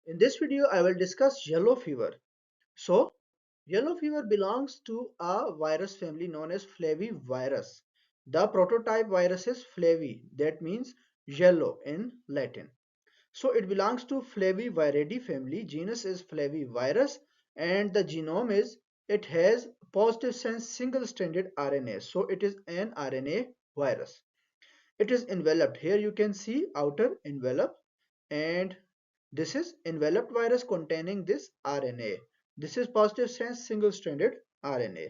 In this video, I will discuss yellow fever. So, yellow fever belongs to a virus family known as flavivirus. The prototype virus is flavi, that means yellow in Latin. So, it belongs to Flaviviridae family. Genus is Flavivirus, and the genome is it has positive sense single-stranded RNA. So, it is an RNA virus. It is enveloped. Here you can see outer envelope, and this is enveloped virus containing this RNA. This is positive sense single-stranded RNA.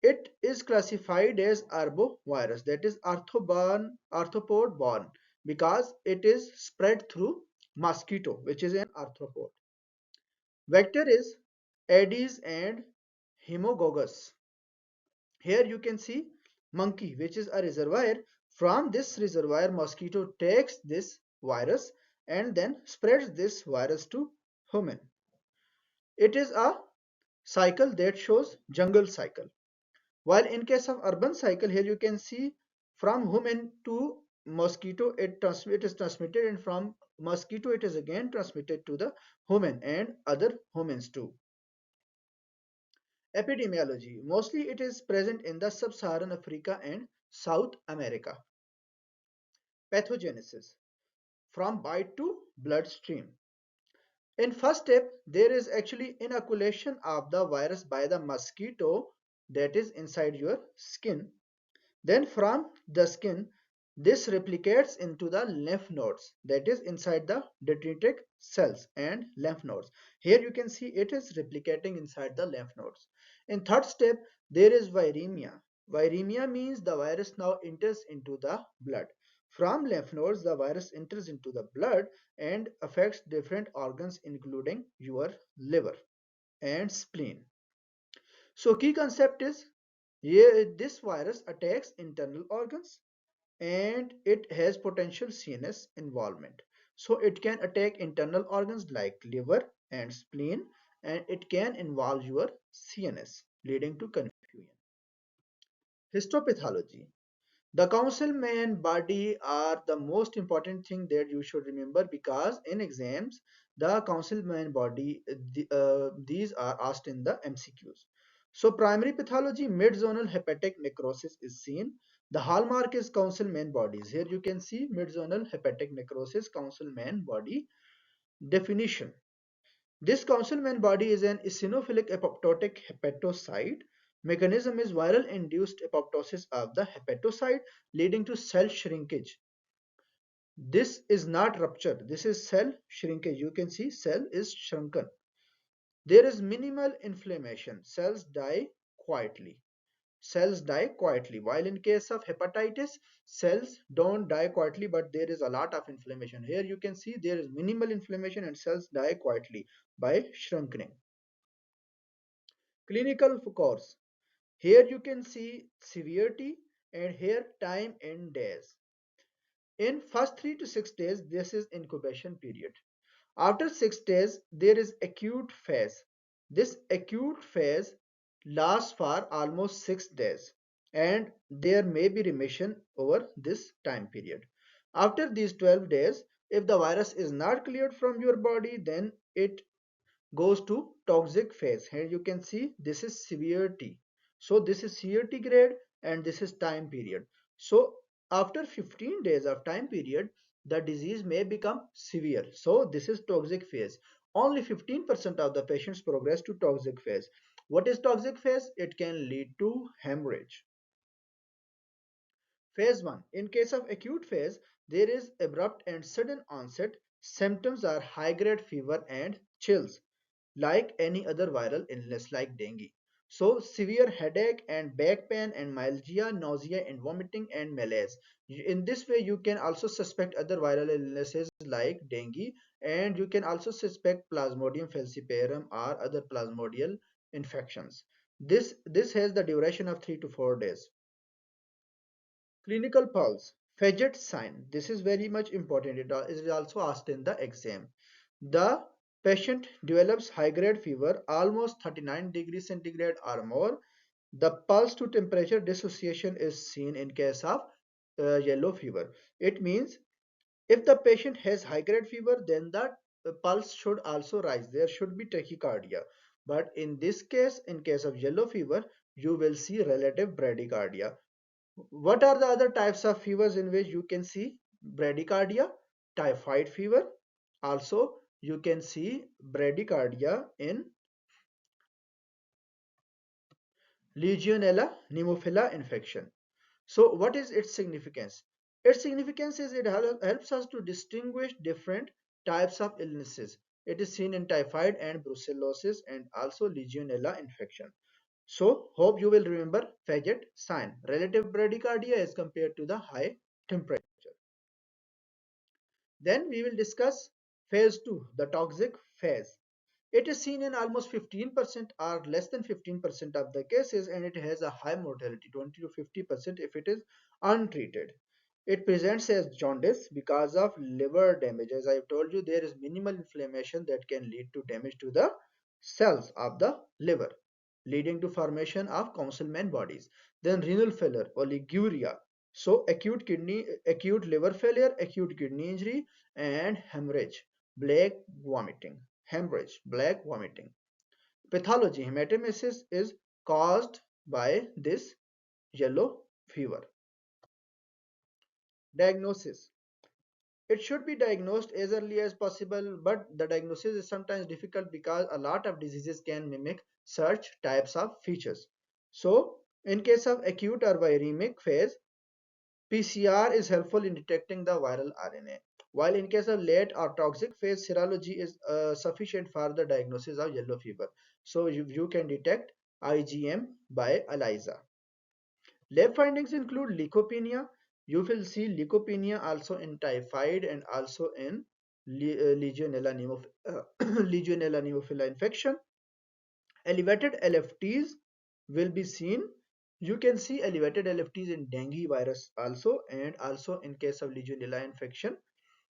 It is classified as arbovirus, that is arthropod borne, because it is spread through mosquito, which is an arthropod. Vector is Aedes and Haemococcus. Here you can see monkey, which is a reservoir. From this reservoir, mosquito takes this virus and then spreads this virus to human. It is a cycle that shows jungle cycle. While in case of urban cycle, here you can see from human to mosquito it is transmitted, and from mosquito it is again transmitted to the human and other humans too. Epidemiology. Mostly it is present in the sub-Saharan Africa and South America. Pathogenesis. From bite to bloodstream. In first step, there is actually inoculation of the virus by the mosquito that is inside your skin. Then from the skin, this replicates into the lymph nodes, that is inside the dendritic cells and lymph nodes. Here you can see it is replicating inside the lymph nodes. In third step, there is viremia. Viremia means the virus now enters into the blood. From lymph nodes, the virus enters into the blood and affects different organs, including your liver and spleen. So key concept is, yeah, this virus attacks internal organs and it has potential CNS involvement. So it can attack internal organs like liver and spleen, and it can involve your CNS, leading to confusion. Histopathology. The councilman body are the most important thing that you should remember, because in exams the councilman body these are asked in the MCQs. So primary pathology, mid-zonal hepatic necrosis is seen. The hallmark is councilman bodies. Here you can see mid-zonal hepatic necrosis, councilman body definition. This councilman body is an eosinophilic apoptotic hepatocyte. Mechanism is viral induced apoptosis of the hepatocyte, leading to cell shrinkage. This is not rupture, this is cell shrinkage. You can see cell is shrunken. There is minimal inflammation. Cells die quietly. Cells die quietly. While in case of hepatitis, cells don't die quietly, but there is a lot of inflammation. Here you can see there is minimal inflammation and cells die quietly by shrinking. Clinical course. Here you can see severity and here time in days. In first 3 to 6 days, this is incubation period. After 6 days, there is acute phase. This acute phase lasts for almost 6 days, and there may be remission over this time period. After these 12 days, if the virus is not cleared from your body, then it goes to toxic phase. Here you can see this is severity. So this is severity grade and this is time period. So after 15 days of time period, the disease may become severe. So this is toxic phase. Only 15% of the patients progress to toxic phase. What is toxic phase? It can lead to hemorrhage. Phase 1. In case of acute phase, there is abrupt and sudden onset. Symptoms are high-grade fever and chills, like any other viral illness like dengue. So severe headache and back pain and myalgia, nausea and vomiting and malaise. In this way, you can also suspect other viral illnesses like dengue, and you can also suspect Plasmodium falciparum or other plasmodial infections. This has the duration of 3 to 4 days. Clinical pulse, Fidget sign. This is very much important. It is also asked in the exam. The patient develops high-grade fever, almost 39 degrees centigrade or more. The pulse to temperature dissociation is seen in case of yellow fever. It means if the patient has high-grade fever, then the pulse should also rise. There should be tachycardia. But in this case, in case of yellow fever, you will see relative bradycardia. What are the other types of fevers in which you can see bradycardia? Typhoid fever. Also, you can see bradycardia in Legionella pneumophila infection. So what is its significance? Its significance is it helps us to distinguish different types of illnesses. It is seen in typhoid and brucellosis and also Legionella infection. So hope you will remember Faggot sign. Relative bradycardia as compared to the high temperature. Then we will discuss phase 2, the toxic phase. It is seen in almost 15% or less than 15% of the cases, and it has a high mortality, 20 to 50% if it is untreated. It presents as jaundice because of liver damage. As I have told you, there is minimal inflammation that can lead to damage to the cells of the liver, leading to formation of councilman bodies. Then renal failure, oliguria. So acute liver failure, acute kidney injury, and hemorrhage, black vomiting. Hemorrhage, black vomiting. Pathology, hematemesis is caused by this yellow fever. Diagnosis. It should be diagnosed as early as possible, but the diagnosis is sometimes difficult because a lot of diseases can mimic such types of features. So, in case of acute or viremic phase, PCR is helpful in detecting the viral RNA, while in case of late or toxic phase, serology is sufficient for the diagnosis of yellow fever. So you can detect IgM by ELISA. Lab findings include leukopenia. You will see leukopenia also in typhoid and also in Legionella Legionella pneumophila infection. Elevated LFTs will be seen. You can see elevated LFTs in dengue virus also, and also in case of Legionella infection,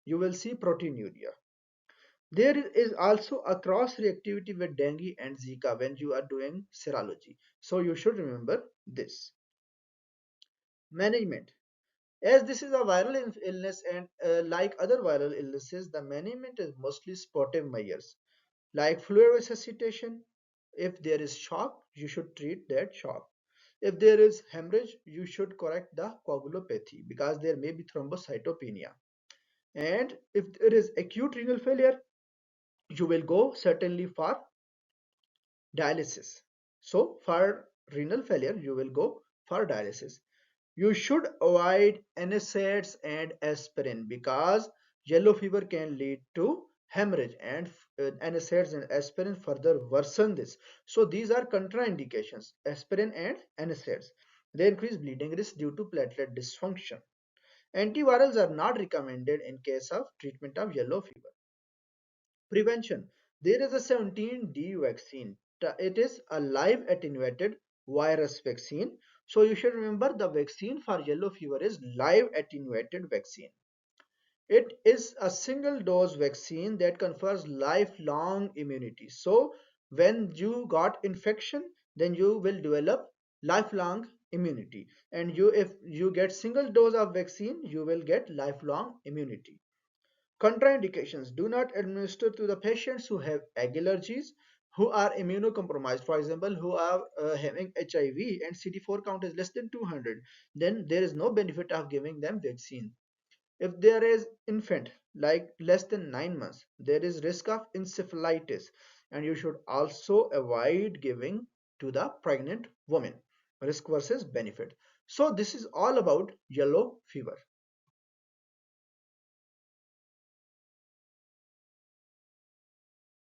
you will see proteinuria. There is also a cross reactivity with dengue and Zika when you are doing serology. So you should remember this. Management. As this is a viral illness and like other viral illnesses, the management is mostly supportive measures like fluid resuscitation. If there is shock, you should treat that shock. If there is hemorrhage, you should correct the coagulopathy because there may be thrombocytopenia. And if there is acute renal failure, you will go certainly for dialysis. So for renal failure, you will go for dialysis. You should avoid NSAIDs and aspirin because yellow fever can lead to hemorrhage, and NSAIDs and aspirin further worsen this. So these are contraindications, aspirin and NSAIDs. They increase bleeding risk due to platelet dysfunction. Antivirals are not recommended in case of treatment of yellow fever. Prevention. There is a 17D vaccine. It is a live attenuated virus vaccine. So you should remember the vaccine for yellow fever is live attenuated vaccine. It is a single dose vaccine that confers lifelong immunity. So when you got infection, then you will develop lifelong immunity. And if you get single dose of vaccine, you will get lifelong immunity. Contraindications. Do not administer to the patients who have egg allergies, who are immunocompromised, for example, who are having HIV and CD4 count is less than 200. Then there is no benefit of giving them vaccine. If there is infant like less than 9 months, there is risk of encephalitis, and you should also avoid giving to the pregnant woman. Risk versus benefit. So this is all about yellow fever.